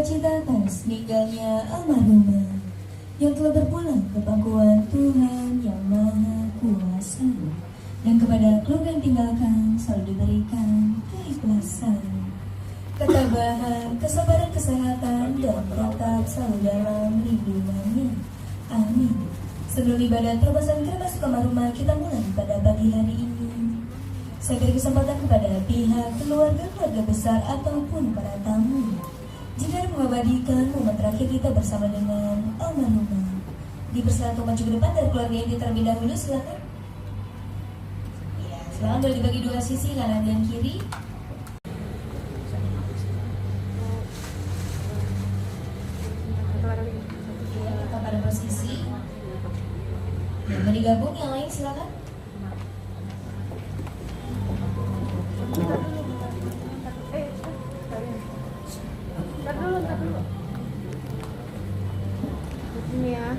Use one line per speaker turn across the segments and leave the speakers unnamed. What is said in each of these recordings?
cita atas meninggalnya almarhumah yang telah berpulang ke pangkuan Tuhan yang Maha Kuasa, dan kepada keluarga yang tinggalkan selalu diberikan keikhlasan, ketabahan, kesabaran, kesehatan, dan tetap selalu dalam lindungannya. Amin. Sebelum ibadah pelepasan kremasi almarhumah kita mulai pada pagi hari ini, saya beri kesempatan kepada pihak keluarga besar ataupun para tamu, jika mengabadikan momen terakhir kita bersama dengan almarhumah, dipersilakan untuk maju ke depan dari keluarga ini terlebih dahulu. Silakan. Ya, silakan boleh dibagi dua sisi, kanan dan kiri. Ya, tetap pada posisi. Yang mau digabung yang lain silakan.
Ntar dulu. Ini ya.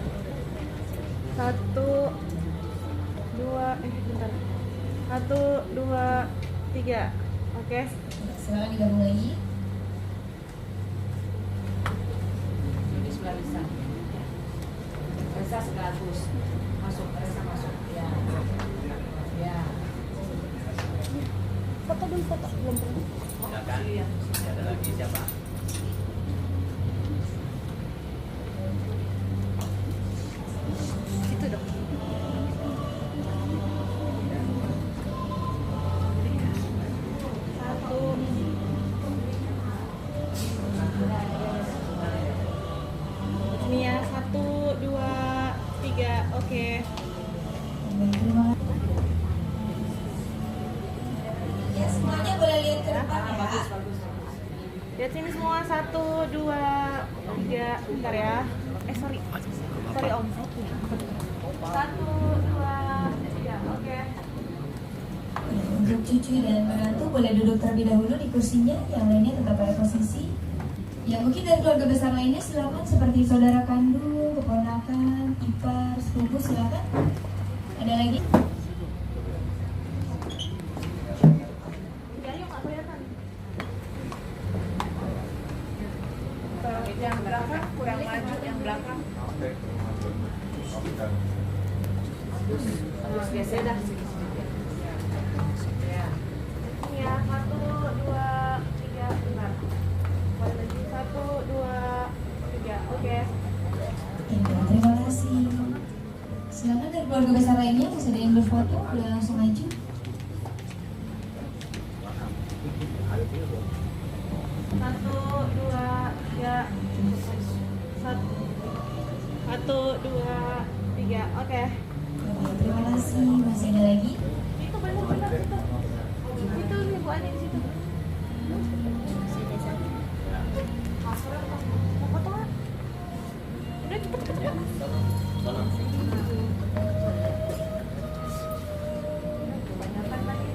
1, 2, bentar. 1, 2, 3. Oke.
Silakan digabung lagi.
Ini sebelah Risa. Risa sekaligus. Masuk, Risa masuk. Ya. Ya.
Foto dulu, foto. Belum pernah.
Silakan. Ada lagi siapa?
Situ dong. Ini ya, 1, 2, 3. Oke.
Ya, semuanya boleh lihat ke depan ya.
Bagus, bagus.
Lihat sini semua. 1, 2, 3. Bentar ya. Sorry om. 1, 2, 3. Oke.
Untuk cucu dan menantu boleh duduk terlebih dahulu di kursinya, yang lainnya tetap pada posisi. Ya, mungkin dari keluarga besar lainnya silakan, seperti saudara kandung, keponakan, ipar, sepupu, silakan. Ada lagi?
Ayo nggak kelihatan.
Yang belakang kurang maju, yang belakang. Terus biasa dah. Ya.
Ini ya, 1, 2, 3. Bentar. Boleh lagi. 1, 2, 3. Oke.
Ya, terima kasih. Silakan dari keluarga besar lainnya, bisa ada yang berfoto, boleh langsung maju.
Satu, dua, tiga. Satu, dua, tiga. Oke.
Ya, terima kasih. Masih ada lagi?
Itu benar-benar situ. Itu nih Bu Ani di situ. Mau foto nggak? Udah cepet. Banyakan lagi.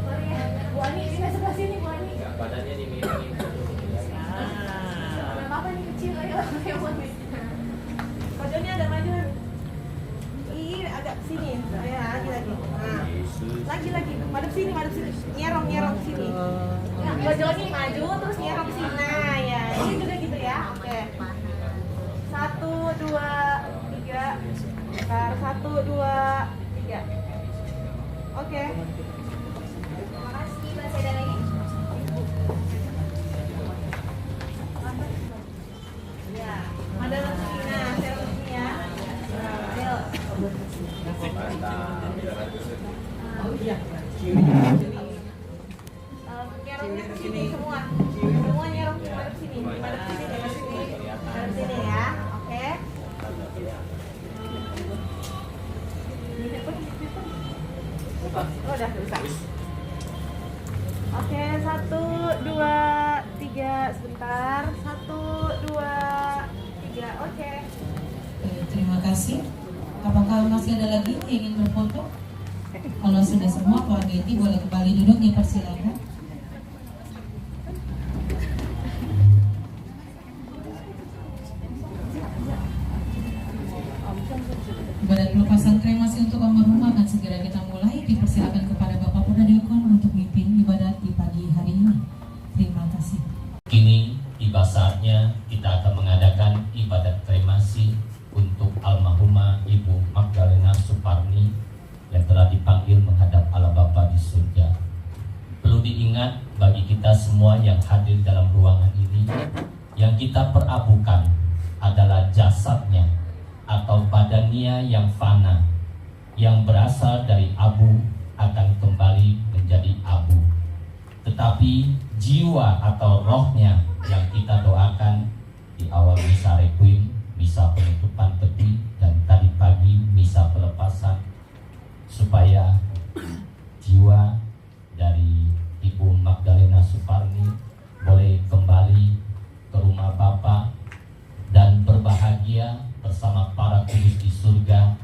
Sorry ya. Bu Ani sini sebelah sini Bu Ani.
Badannya dimiringin.
Apa ini kecil ayo Majuannya ada majuan. Ih, agak sini. Ayo lagi. Nah. Lagi. Madep sini. Nyerong sini. Nah, Majuannya maju terus nyerong sini. Nah, ya. Ini juga gitu ya. Oke. 1, 2, 3. Bentar. 1, 2, 3. Oke.
Terima kasih. Masih ada lagi?
Ya, ada sini. Nah, serong sini ya. Ayo.
Oh iya.
Nyerongnya ke sini semua. Semua nyerong madep sini. Madep sini ya. Oke. Oh, udah bisa. Oke, 1, 2, 3. Sebentar. 1, 2, 3. Oke.
Terima kasih. Apakah masih ada lagi yang ingin berfoto? Kalau sudah semua, keluarga inti boleh kembali duduk, dipersilakan. Ibadat pelepasan kremasi untuk almarhum akan segera kita mulai. Dipersilakan kepada Bapak Purnadiakon untuk memimpin ibadat di pagi hari ini. Terima kasih.
Kini
tiba saatnya kita akan mengadakan ibadat kremasi untuk almarhumah Ibu Magdalena Suparni yang telah dipanggil menghadap Allah Bapa di surga. Perlu diingat bagi kita semua yang hadir dalam ruangan ini, yang kita perabukan adalah jasadnya atau badannya yang fana, yang berasal dari abu akan kembali menjadi abu. Tetapi jiwa atau rohnya yang kita doakan di awal misa requiem, misa penutupan peti, dan tadi pagi misa pelepasan, supaya jiwa dari Ibu Magdalena Suparni boleh kembali ke rumah Bapa dan berbahagia bersama para kudus di surga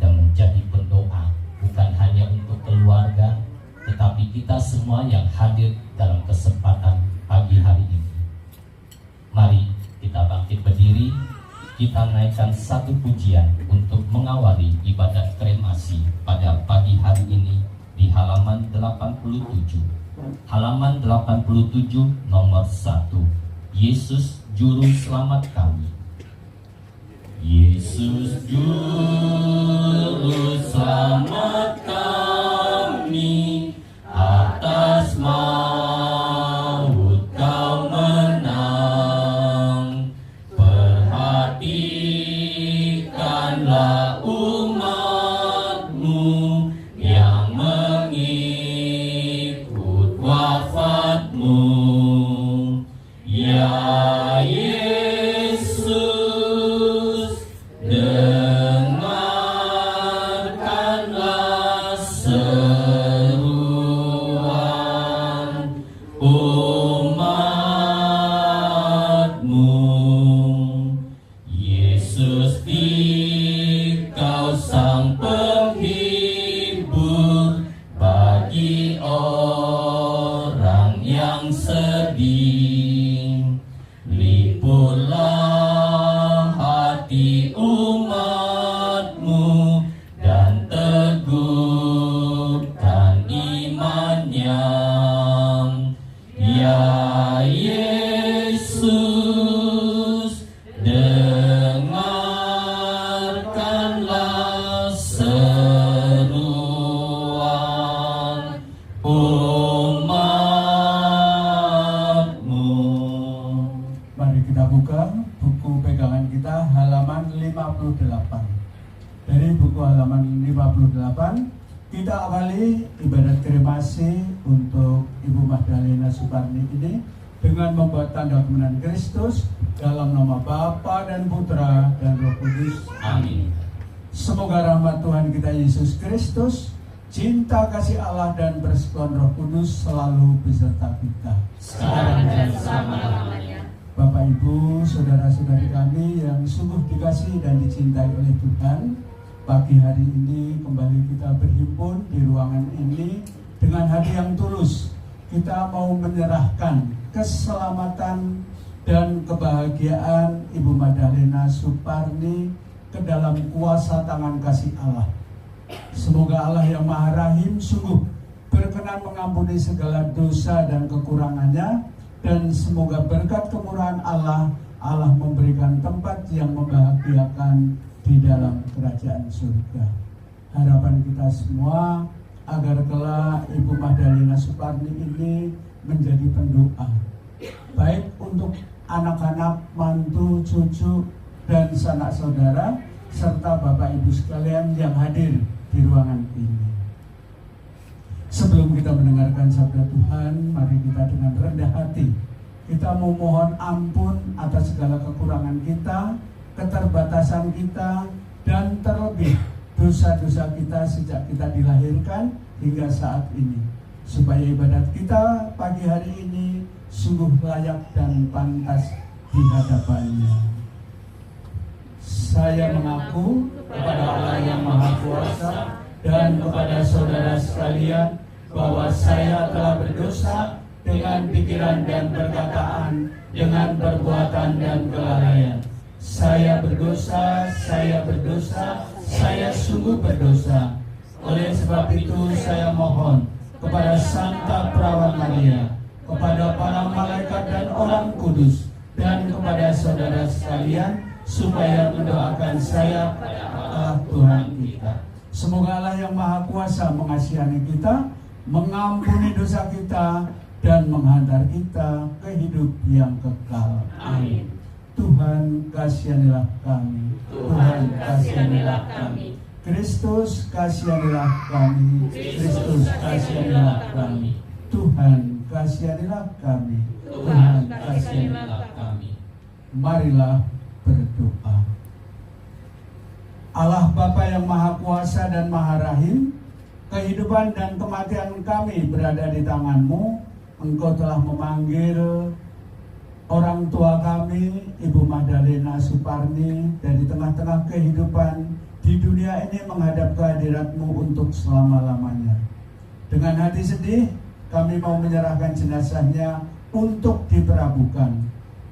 dan menjadi pendoa bukan hanya untuk keluarga, tetapi kita semua yang hadir dalam kesempatan pagi hari ini. Mari kita bangkit berdiri, kita naikkan satu pujian untuk mengawali ibadat kremasi pada pagi hari ini di halaman 87. Halaman 87 nomor 1. Yesus Juru Selamat kami. Yesus Juru Selamat kami, atas maut kau menang. Perhatikanlah umatmu yang mengikut wafatmu. Ya Yesus, dengarkanlah seruan umatmu. Yesus, Dikau sang penghibur bagi orang yang sedih. Lipurlah hati umatmu dan teguhkan imannya. Ya Yesus, dengarkanlah seruan umatmu.
Mari kita buka buku pegangan kita halaman 58. Dari buku halaman 58 kita awali ibadat kremasi untuk Ibu Magdalena Suparni ini dengan membuat tanda kemenangan Kristus dalam nama Bapa dan Putra dan Roh Kudus.
Amin.
Semoga rahmat Tuhan kita Yesus Kristus, cinta kasih Allah dan persekutuan Roh Kudus selalu beserta kita
Sekarang dan selama-lamanya.
Bapak Ibu, saudara-saudari kami yang sungguh dikasihi dan dicintai oleh Tuhan, pagi hari ini kembali kita berhimpun di ruangan ini dengan hati yang tulus. Kita mau menyerahkan keselamatan dan kebahagiaan Ibu Magdalena Suparni ke dalam kuasa tangan kasih Allah. Semoga Allah yang Maha Rahim sungguh berkenan mengampuni segala dosa dan kekurangannya, dan semoga berkat kemurahan Allah memberikan tempat yang membahagiakan di dalam kerajaan surga. Harapan kita semua agar kelak Ibu Magdalena Suparni ini menjadi pendoa, baik untuk anak-anak, mantu, cucu, dan sanak saudara, serta Bapak Ibu sekalian yang hadir di ruangan ini. Sebelum kita mendengarkan sabda Tuhan, mari kita dengan rendah hati kita memohon ampun atas segala kekurangan kita, keterbatasan kita, dan terlebih dosa-dosa kita sejak kita dilahirkan hingga saat ini, supaya ibadat kita pagi hari ini sungguh layak dan pantas di hadapannya. Saya mengaku kepada Allah yang Maha Kuasa dan kepada saudara sekalian bahwa saya telah berdosa dengan pikiran dan perkataan, dengan perbuatan dan kelalaian. Saya berdosa, saya sungguh berdosa. Oleh sebab itu saya mohon kepada Santa Perawan Maria, kepada para malaikat dan orang kudus, dan kepada saudara sekalian, supaya mendoakan saya pada Allah Tuhan kita. Semoga Allah yang Maha Kuasa mengasihani kita, mengampuni dosa kita, dan menghantar kita ke hidup yang kekal. Amin. Tuhan kasihanilah kami. Tuhan kasihanilah kami. Kristus kasihanilah kami. Kristus kasihanilah kami. Tuhan kasihanilah kami. Tuhan kasihanilah kami. Marilah berdoa. Allah Bapa yang Maha Kuasa dan Maha Rahim, kehidupan dan kematian kami berada di tangan-Mu. Engkau telah memanggil orang tua kami, Ibu Magdalena Suparni, dari tengah-tengah kehidupan di dunia ini menghadap kehadirat-Mu untuk selama-lamanya. Dengan hati sedih, kami mau menyerahkan jenazahnya untuk diperabukan.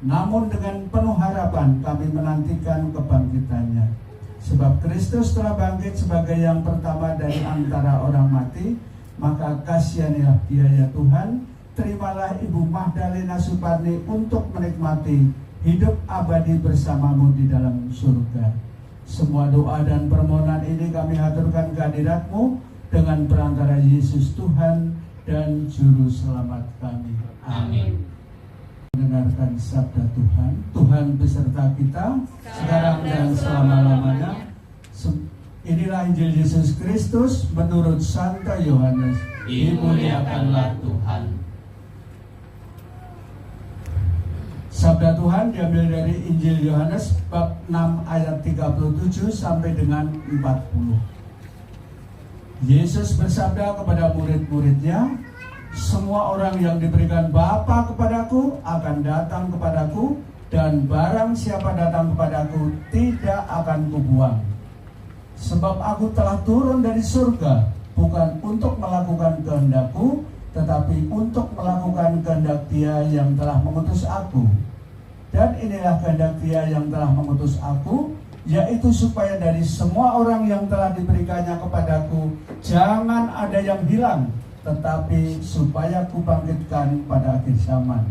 Namun dengan penuh harapan kami menantikan kebangkitannya. Sebab Kristus telah bangkit sebagai yang pertama dari antara orang mati, maka kasihanilah Dia ya Tuhan. Terimalah Ibu Magdalena Suparni untuk menikmati hidup abadi bersama-Mu di dalam surga. Semua doa dan permohonan ini kami haturkan kehadirat-Mu dengan perantara Yesus Tuhan dan Juru Selamat kami. Amin. Mendengarkan sabda Tuhan. Tuhan beserta kita sekarang dan selama-lamanya. Inilah Injil Yesus Kristus menurut Santo Yohanes.
Dimuliakanlah Tuhan.
Sabda Tuhan diambil dari Injil Yohanes bab 6 ayat 37 sampai dengan 40. Yesus bersabda kepada murid-muridnya, semua orang yang diberikan Bapa kepadaku akan datang kepadaku, dan barang siapa datang kepadaku tidak akan kubuang. Sebab aku telah turun dari surga, bukan untuk melakukan kehendakku, tetapi untuk melakukan kehendak Dia yang telah mengutus aku. Dan inilah kehendak Dia yang telah mengutus aku, yaitu supaya dari semua orang yang telah diberikannya kepadaku, jangan ada yang hilang, tetapi supaya kubangkitkan pada akhir zaman.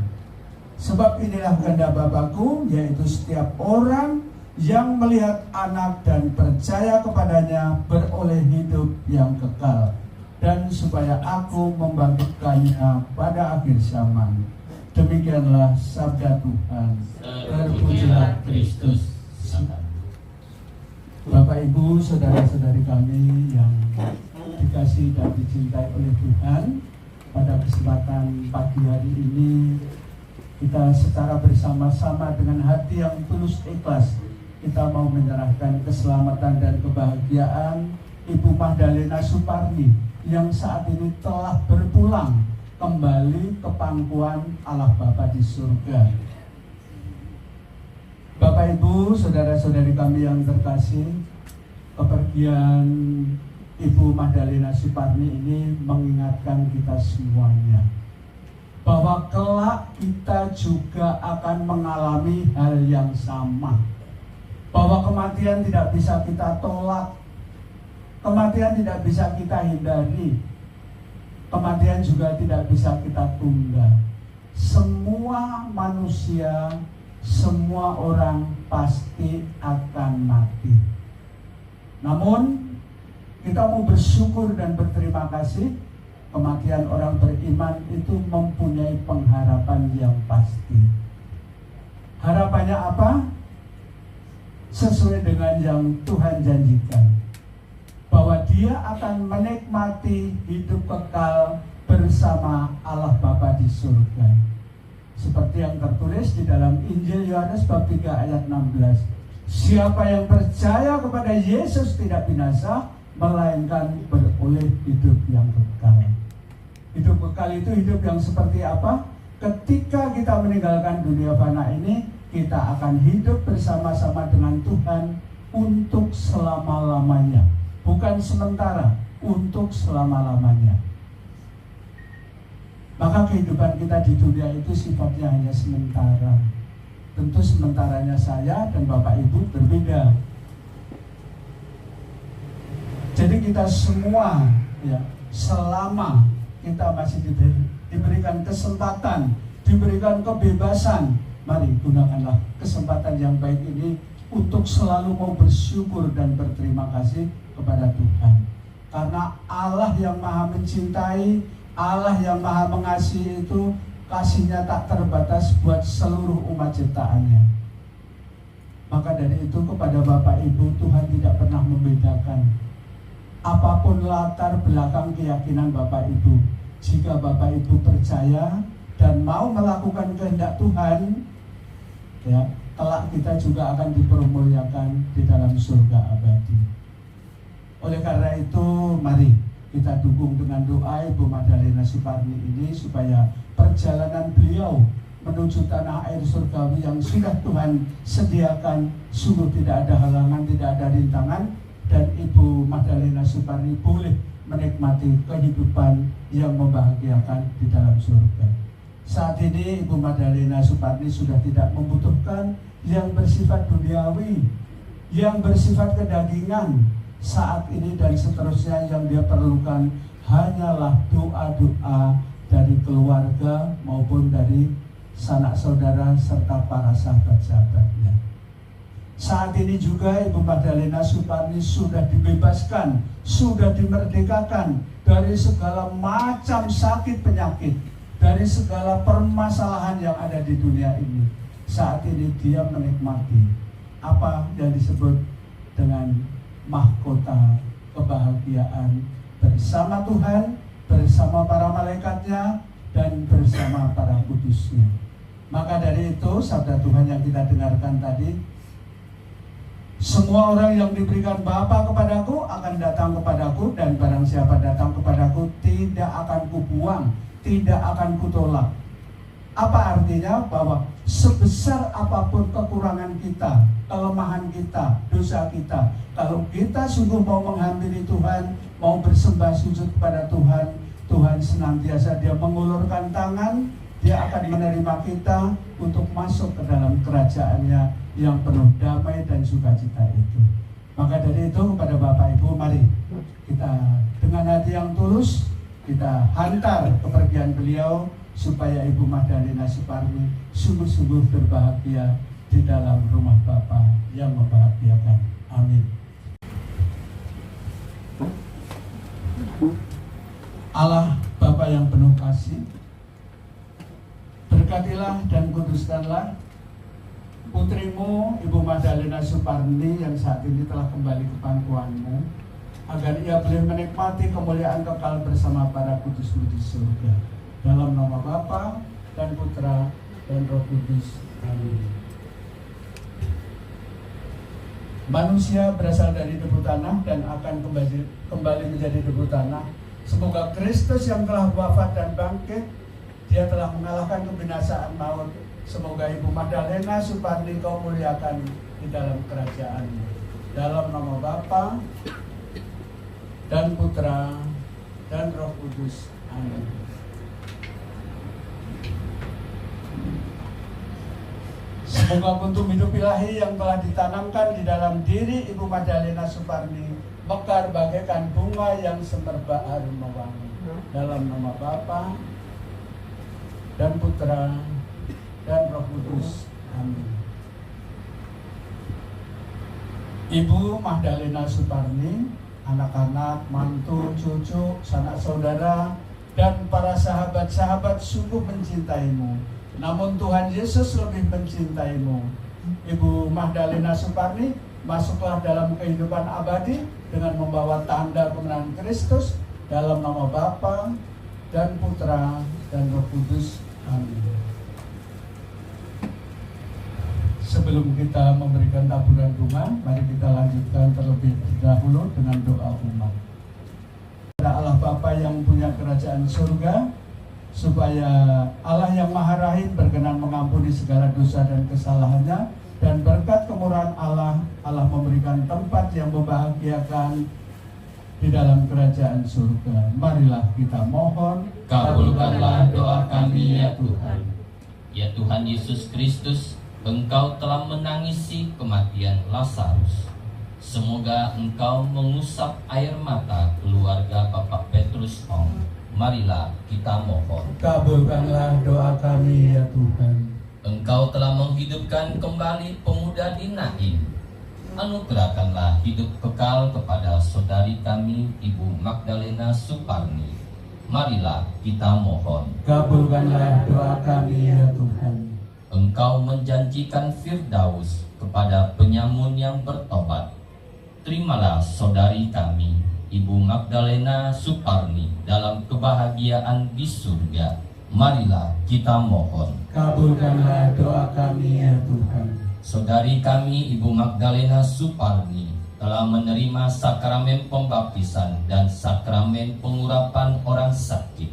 Sebab inilah kehendak Bapa-Ku, yaitu setiap orang yang melihat Anak dan percaya kepadanya beroleh hidup yang kekal, dan supaya aku membangkitkannya pada akhir zaman. Demikianlah sabda Tuhan. Terpujilah Kristus. Bapak Ibu, saudara-saudari kami yang dikasihi dan dicintai oleh Tuhan, pada kesempatan pagi hari ini kita secara bersama-sama dengan hati yang tulus ikhlas, kita mau menyerahkan keselamatan dan kebahagiaan Ibu Magdalena Suparni yang saat ini telah berpulang kembali ke pangkuan Allah Bapa di surga. Bapak Ibu, saudara-saudari kami yang terkasih, kepergian Ibu Magdalena Suparni ini mengingatkan kita semuanya bahwa kelak kita juga akan mengalami hal yang sama. Bahwa kematian tidak bisa kita tolak, kematian tidak bisa kita hindari, kematian juga tidak bisa kita tunda. Semua manusia, semua orang pasti akan mati. Namun kita mau bersyukur dan berterima kasih, kematian orang beriman itu mempunyai pengharapan yang pasti. Harapannya apa? Sesuai dengan yang Tuhan janjikan, bahwa Dia akan menikmati hidup kekal bersama Allah Bapa di surga. Seperti yang tertulis di dalam Injil Yohanes bab 3 ayat 16. Siapa yang percaya kepada Yesus tidak binasa, melainkan beroleh hidup yang kekal. Hidup kekal itu hidup yang seperti apa? Ketika kita meninggalkan dunia fana ini, kita akan hidup bersama-sama dengan Tuhan untuk selama-lamanya. Bukan sementara, untuk selama-lamanya. Maka kehidupan kita di dunia itu sifatnya hanya sementara. Tentu sementaranya saya dan Bapak Ibu berbeda. Jadi kita semua ya, selama kita masih diberikan kesempatan, diberikan kebebasan Mari gunakanlah kesempatan yang baik ini untuk selalu mau bersyukur dan berterima kasih kepada Tuhan. Karena Allah yang maha mencintai, Allah yang maha mengasihi itu kasihnya tak terbatas buat seluruh umat ciptaannya. Maka dari itu kepada Bapak Ibu, Tuhan tidak pernah membedakan apapun latar belakang keyakinan Bapak Ibu. Jika Bapak Ibu percaya dan mau melakukan kehendak Tuhan, ya, kelak kita juga akan dipermuliakan di dalam surga abadi. Oleh karena itu, mari kita dukung dengan doa Ibu Magdalena Suparni ini supaya perjalanan beliau menuju tanah air surgawi yang sudah Tuhan sediakan sungguh tidak ada halangan, tidak ada rintangan, dan Ibu Magdalena Suparni boleh menikmati kehidupan yang membahagiakan di dalam surga. Saat ini Ibu Magdalena Suparni sudah tidak membutuhkan yang bersifat duniawi, yang bersifat kedagingan. Saat ini dan seterusnya yang dia perlukan hanyalah doa-doa dari keluarga maupun dari sanak saudara serta para sahabat-sahabatnya. Saat ini juga Ibu Magdalena Suparni sudah dibebaskan, sudah dimerdekakan dari segala macam sakit penyakit, dari segala permasalahan yang ada di dunia ini. Saat ini dia menikmati apa yang disebut dengan mahkota kebahagiaan bersama Tuhan, bersama para malaikatnya, dan bersama para kudusnya. Maka dari itu sabda Tuhan yang kita dengarkan tadi, semua orang yang diberikan Bapa kepadaku akan datang kepadaku, dan barang siapa datang kepadaku tidak akan kubuang, tidak akan kutolak. Apa artinya? Bahwa sebesar apapun kekurangan kita, kelemahan kita, dosa kita, kalau kita sungguh mau menghampiri Tuhan, mau bersembah sujud kepada Tuhan, Tuhan senantiasa dia mengulurkan tangan, dia akan menerima kita untuk masuk ke dalam kerajaannya yang penuh damai dan sukacita itu. Maka dari itu kepada Bapak Ibu, mari kita dengan hati yang tulus kita hantar kepergian beliau supaya Ibu Magdalena Suparni sungguh-sungguh berbahagia di dalam rumah Bapa yang membahagiakan. Amin. Allah Bapa yang penuh kasih, berkatilah dan kuduskanlah putrimu Ibu Magdalena Suparni yang saat ini telah kembali ke pangkuanmu, agar ia boleh menikmati kemuliaan kekal bersama para kudusmu di surga. Dalam nama Bapa dan Putra dan Roh Kudus. Amin. Manusia berasal dari debu tanah dan akan kembali menjadi debu tanah. Semoga Kristus yang telah wafat dan bangkit, dia telah mengalahkan kebinasaan maut. Semoga Ibu Magdalena Suparni kau muliakan di dalam kerajaan-Mu. Dalam nama Bapa dan Putra dan Roh Kudus. Amin. Semoga kuntum hidup ilahi yang telah ditanamkan di dalam diri Ibu Magdalena Suparni mekar bagaikan bunga yang semerbak harum mewangi. Dalam nama Bapa dan Putra dan Roh Kudus. Amin. Ibu Magdalena Suparni, anak-anak, mantu, cucu, sanak saudara, dan para sahabat-sahabat sungguh mencintaimu. Namun Tuhan Yesus lebih mencintaimu. Ibu Magdalena Suparni, masuklah dalam kehidupan abadi dengan membawa tanda kemenangan Kristus. Dalam nama Bapa dan Putra dan Roh Kudus. Amin. Sebelum kita memberikan taburan bunga, mari kita lanjutkan terlebih dahulu dengan doa umat. Kepada Allah Bapa yang punya kerajaan surga, supaya Allah yang Maha Rahim berkenan mengampuni segala dosa dan kesalahannya, dan berkat kemurahan Allah memberikan tempat yang membahagiakan di dalam kerajaan surga. Marilah kita mohon,
Kabulkanlah doa kami ya Tuhan. Ya Tuhan Yesus Kristus, Engkau telah menangisi kematian Lazarus. Semoga Engkau mengusap air mata keluarga Bapak Petrus Ong. Marilah kita mohon.
kabulkanlah doa kami ya Tuhan.
Engkau telah menghidupkan kembali pemuda di Naim. Anugerahkanlah hidup kekal kepada saudari kami Ibu Magdalena Suparni. Marilah kita mohon.
Kabulkanlah doa kami ya Tuhan.
Engkau menjanjikan Firdaus kepada penyamun yang bertobat. Terimalah saudari kami Ibu Magdalena Suparni dalam kebahagiaan di surga. Marilah kita mohon.
Kabulkanlah doa kami ya Tuhan.
Saudari kami Ibu Magdalena Suparni telah menerima sakramen pembaptisan dan sakramen pengurapan orang sakit.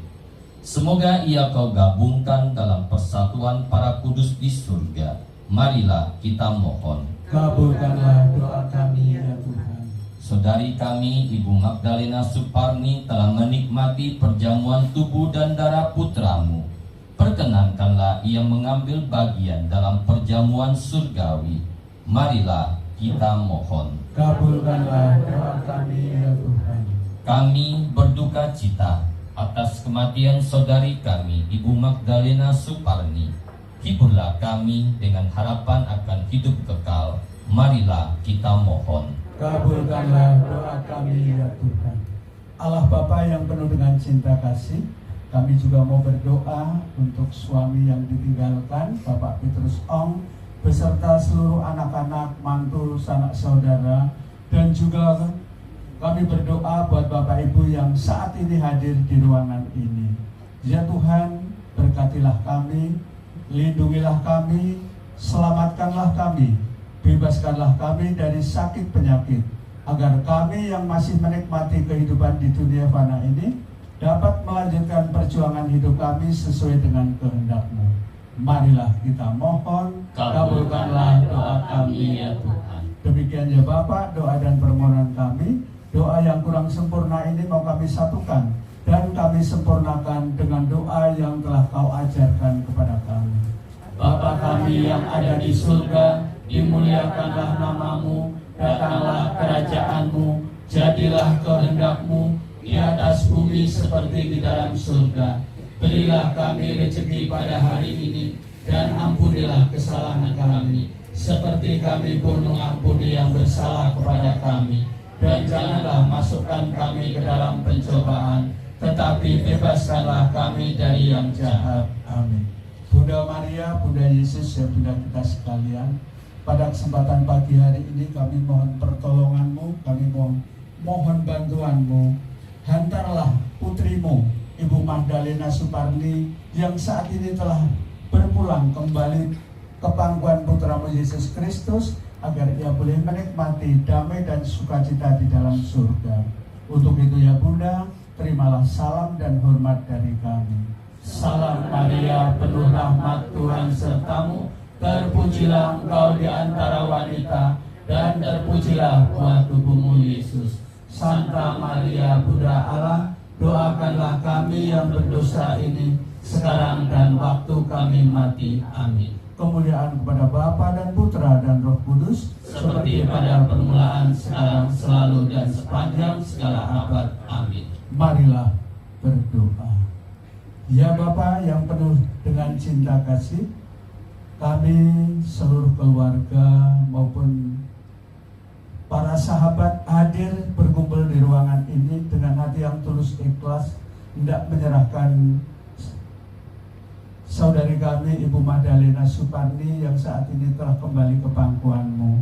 Semoga ia kau gabungkan dalam persatuan para kudus di surga. Marilah kita mohon.
Kabulkanlah doa kami ya Tuhan.
Saudari kami Ibu Magdalena Suparni telah menikmati perjamuan tubuh dan darah putramu. Perkenankanlah ia mengambil bagian dalam perjamuan surgawi. Marilah kita mohon.
Kabulkanlah doa kami ya Tuhan.
Kami berduka cita atas kematian saudari kami Ibu Magdalena Suparni. Hiburlah kami dengan harapan akan hidup kekal. Marilah kita mohon.
Kabulkanlah doa kami ya Tuhan. Allah Bapa yang penuh dengan cinta kasih, kami juga mau berdoa untuk suami yang ditinggalkan, Bapak Petrus Ong, beserta seluruh anak-anak, mantu, sanak saudara, dan juga kami berdoa buat Bapak Ibu yang saat ini hadir di ruangan ini. Ya Tuhan, berkatilah kami, lindungilah kami, selamatkanlah kami, bebaskanlah kami dari sakit penyakit, agar kami yang masih menikmati kehidupan di dunia fana ini dapat melanjutkan perjuangan hidup kami sesuai dengan kehendak-Mu. Marilah kita mohon, kabulkanlah doa kami ya Tuhan. Demikian ya Bapak, doa dan permohonan kami. Doa yang kurang sempurna ini mau kami satukan dan kami sempurnakan dengan doa yang telah Kau ajarkan kepada kami. Bapa kami yang ada di surga, dimuliakanlah nama-Mu, datanglah kerajaan-Mu, jadilah kehendak-Mu di atas bumi seperti di dalam surga. Berilah kami rezeki pada hari ini, dan ampunilah kesalahan kami, seperti kami pun mengampuni yang bersalah kepada kami. Dan janganlah masukkan kami ke dalam pencobaan, tetapi bebaskanlah kami dari yang jahat. Amin. Bunda Maria, Bunda Yesus dan Bunda kita sekalian, pada kesempatan pagi hari ini kami mohon pertolongan-Mu, kami mohon bantuan-Mu. Hantarlah putri-Mu, Ibu Magdalena Suparni, yang saat ini telah berpulang kembali ke pangkuan Putra-Mu Yesus Kristus, agar ia boleh menikmati damai dan sukacita di dalam surga. Untuk itu ya Bunda, terimalah salam dan hormat dari kami. Salam Maria, penuh rahmat, Tuhan sertamu, terpujilah engkau di antara wanita, dan terpujilah buah tubuhmu Yesus. Santa Maria, Bunda Allah, doakanlah kami yang berdosa ini, sekarang dan waktu kami mati. Amin. Kemuliaan kepada Bapa dan Putra dan Roh Kudus, seperti pada permulaan, sekarang, selalu, dan sepanjang segala abad. Amin. Marilah berdoa. Ya Bapa yang penuh dengan cinta kasih, kami seluruh keluarga maupun para sahabat hadir berkumpul di ruangan ini dengan hati yang tulus ikhlas, hendak menyerahkan saudari kami Ibu Magdalena Suparni yang saat ini telah kembali ke pangkuan-Mu.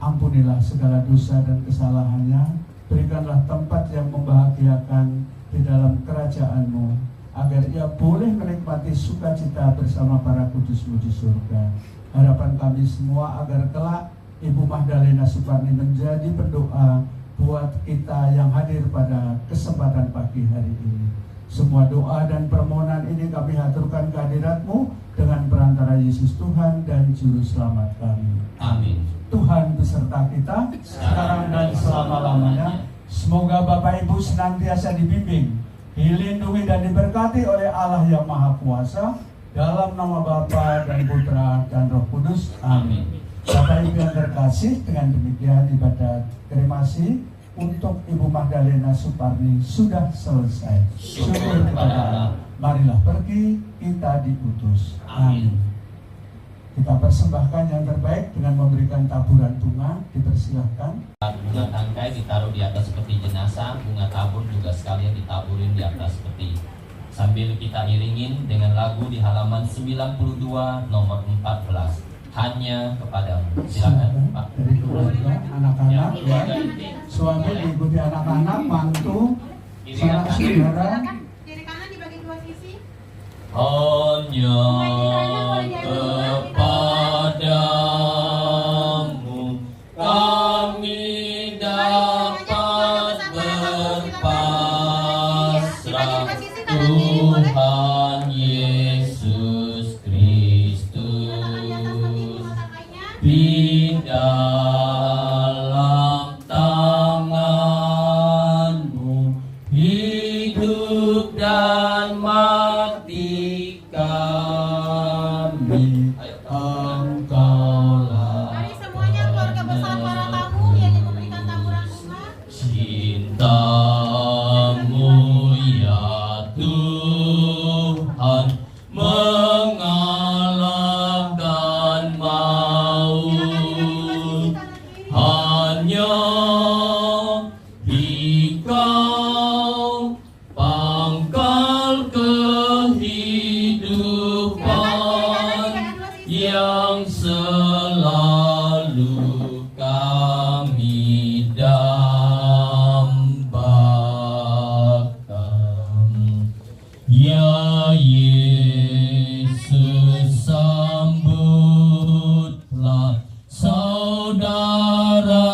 Ampunilah segala dosa dan kesalahannya, berikanlah tempat yang membahagiakan di dalam kerajaan-Mu, agar ia boleh menikmati sukacita bersama para kudus-Mu di surga. Harapan kami semua agar kelak Ibu Magdalena Suparni menjadi pendoa buat kita yang hadir pada kesempatan pagi hari ini. Semua doa dan permohonan ini kami haturkan kehadirat-Mu dengan perantara Yesus Tuhan dan Juru Selamat kami.
Amin.
Tuhan beserta kita sekarang dan selama-lamanya. Semoga Bapak Ibu senantiasa dibimbing, dilindungi dan diberkati oleh Allah yang Maha Kuasa, dalam nama Bapa dan Putra dan Roh Kudus. Amin. Bapak Ibu yang terkasih, dengan demikian ibadat kremasi untuk Ibu Magdalena Suparni sudah selesai. Syukur kepada Allah. Marilah pergi, kita diutus. Amin. Kita persembahkan yang terbaik dengan memberikan taburan bunga. Dipersilahkan.
Bunga tangkai ditaruh di atas peti jenazah, bunga tabur juga sekalian ditaburin di atas peti. Sambil kita iringin dengan lagu di halaman 92 nomor 14. Hanya kepadamu. Silakan Pak.
Dari keluarga, anak-anak, ya.
Keluarga inti.
Suami diikuti anak-anak, mantu, sanak
Iringan
saudara.
Kiri kanan dibagi dua sisi.
hanya kepadamu kami dapat berpasrah, Tuhan Yesus Kristus. Di dalam tangan-Mu hidup dan mati kami. Engkaulah
Mari semuanya keluarga besar para tamu yang memberikan taburan bunga.
Cinta-Mu ya Tuhan mengalahkan maut. Hanya Dikau pangkal kehidupan yang selalu kami dambakan. Ya Yesus, sambutlah saudara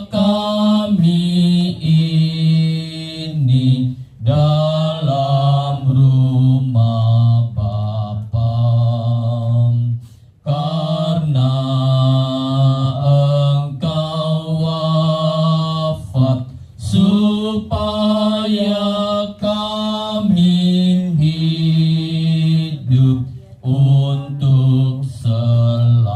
kami ini dalam rumah Bapa, karena Engkau wafat supaya kami hidup untuk selamanya.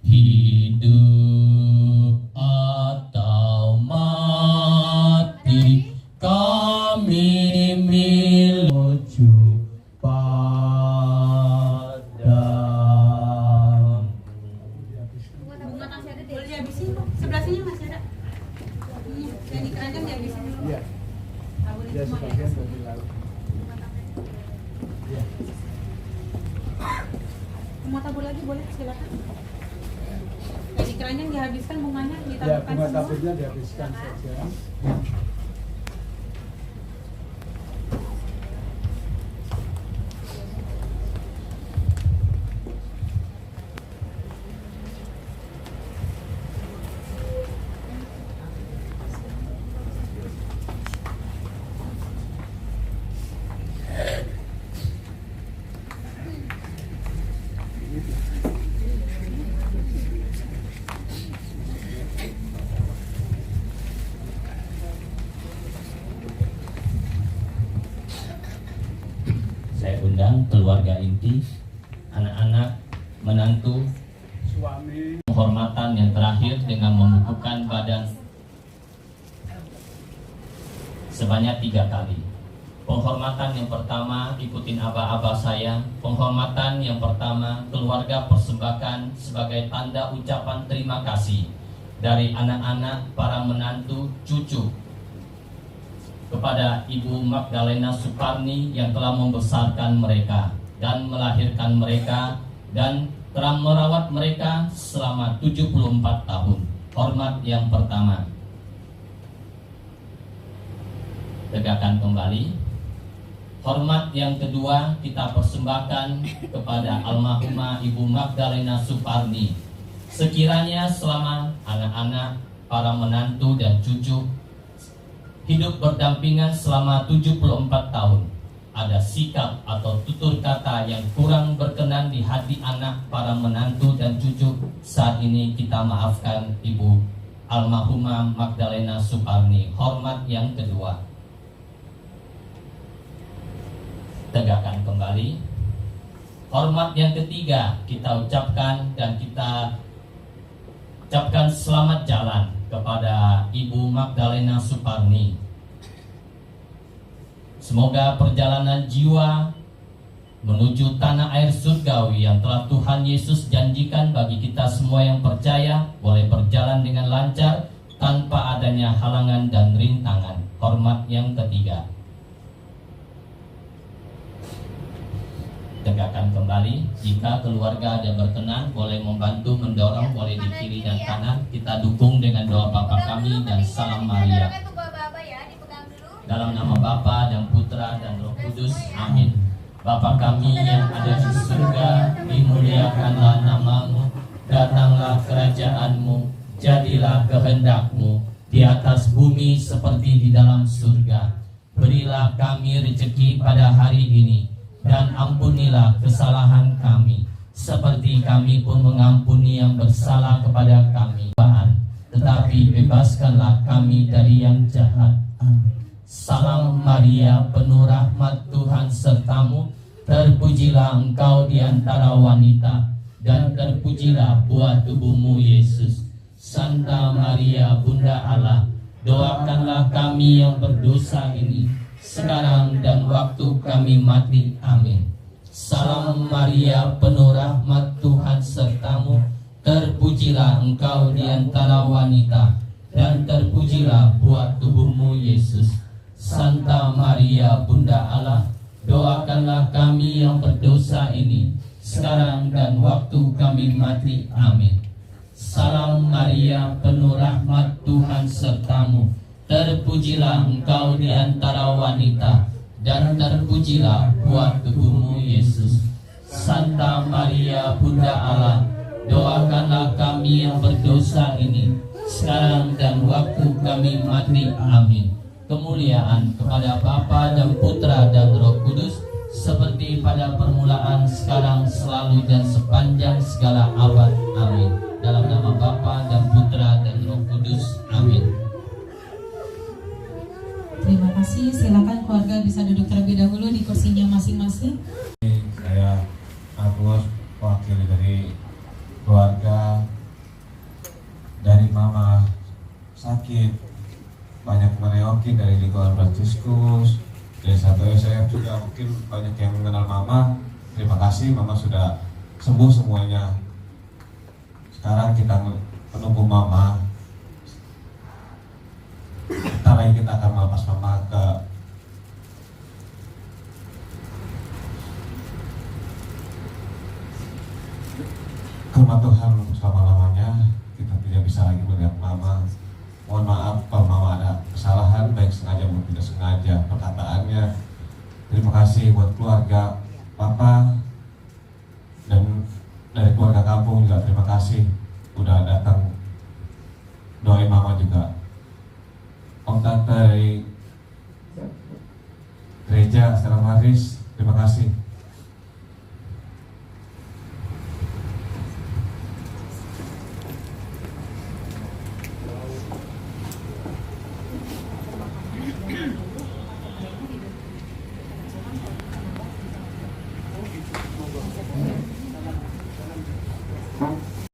Hidup atau mati kami menuju padamu.
Bunga masih ada, boleh dihabisin Bu. Sebelah sini masih ada. Yang di keranjang dihabisin dulu.
Iya.
Nggak boleh
Ya,
semua
sebagian
ya.
dari lalu. Iya.
Mau tabur lagi boleh, silakan. Yang di keranjang dihabiskan bunganya,
Ya,
ditaburkan
bunga
semua.
taburnya dihabiskan saja.
Saya undang keluarga inti, anak-anak, menantu,
Suami,
penghormatan yang terakhir dengan membukukan badan sebanyak 3 kali. Penghormatan yang pertama, ikutin aba-aba saya. Penghormatan yang pertama, keluarga persembahkan sebagai tanda ucapan terima kasih dari anak-anak, para menantu, cucu, kepada Ibu Magdalena Suparni yang telah membesarkan mereka dan melahirkan mereka dan telah merawat mereka selama 74 tahun. Hormat yang pertama. Tegakkan kembali. Hormat yang kedua kita persembahkan kepada almarhumah Ibu Magdalena Suparni. Sekiranya selama anak-anak, para menantu dan cucu hidup berdampingan selama 74 tahun, ada sikap atau tutur kata yang kurang berkenan di hati anak, para menantu dan cucu, saat ini kita maafkan Ibu almarhumah Magdalena Suparni. Hormat yang kedua. Tegakkan kembali. Hormat yang ketiga kita ucapkan dan kita ucapkan selamat jalan kepada Ibu Magdalena Suparni. Semoga perjalanan jiwa menuju tanah air surgawi yang telah Tuhan Yesus janjikan bagi kita semua yang percaya, boleh berjalan dengan lancar tanpa adanya halangan dan rintangan. Hormat yang ketiga. Tegakkan kembali. Jika keluarga ada berkenan, boleh membantu mendorong, boleh di kiri dan kanan. Kita dukung dengan doa Bapa kami dan salam Maria. Dalam nama Bapa dan Putra dan Roh Kudus. Amin. Bapa kami yang ada di surga, dimuliakanlah namamu, datanglah kerajaanmu, jadilah kehendak-Mu di atas bumi seperti di dalam surga. Berilah kami rezeki pada hari ini, dan ampunilah kesalahan kami, seperti kami pun mengampuni yang bersalah kepada kami. Tetapi bebaskanlah kami dari yang jahat. Salam Maria, penuh rahmat Tuhan sertamu, terpujilah engkau di antara wanita, dan terpujilah buah tubuhmu Yesus. Santa Maria, Bunda Allah, doakanlah kami yang berdosa ini, sekarang dan waktu kami mati. Amin. Salam Maria, penuh rahmat Tuhan sertamu, terpujilah engkau di antara wanita, dan terpujilah buah tubuhmu Yesus. Santa Maria, Bunda Allah, doakanlah kami yang berdosa ini, sekarang dan waktu kami mati. Amin. Salam Maria, penuh rahmat Tuhan sertamu, terpujilah engkau di antara wanita, dan terpujilah buah tubuhmu Yesus. Santa Maria, Bunda Allah, doakanlah kami yang berdosa ini, sekarang dan waktu kami mati. Amin. Kemuliaan kepada Bapa dan Putra dan Roh Kudus, seperti pada permulaan, sekarang, selalu, dan sepanjang segala abad. Amin. Dalam nama Bapa dan Putra dan Roh Kudus. Amin.
Terima kasih. Silakan keluarga bisa duduk terlebih dahulu di kursinya masing-masing.
Saya Agus, wakil dari keluarga, dari mama sakit, banyak mereokin dari lingkungan Fransiskus, dari satu saya juga mungkin banyak yang mengenal mama. Terima kasih, mama sudah sembuh semuanya. Sekarang kita menunggu mama. Bentar lagi kita akan melepas mama ke rumah Tuhan selama-lamanya. Kita tidak bisa lagi melihat mama. Mohon maaf kalau mama ada kesalahan, baik sengaja maupun tidak sengaja perkataannya. Terima kasih buat keluarga papa dan dari keluarga kampung juga. Terima kasih udah datang doain mama juga. Om tante dari gereja Stella Maris, terima kasih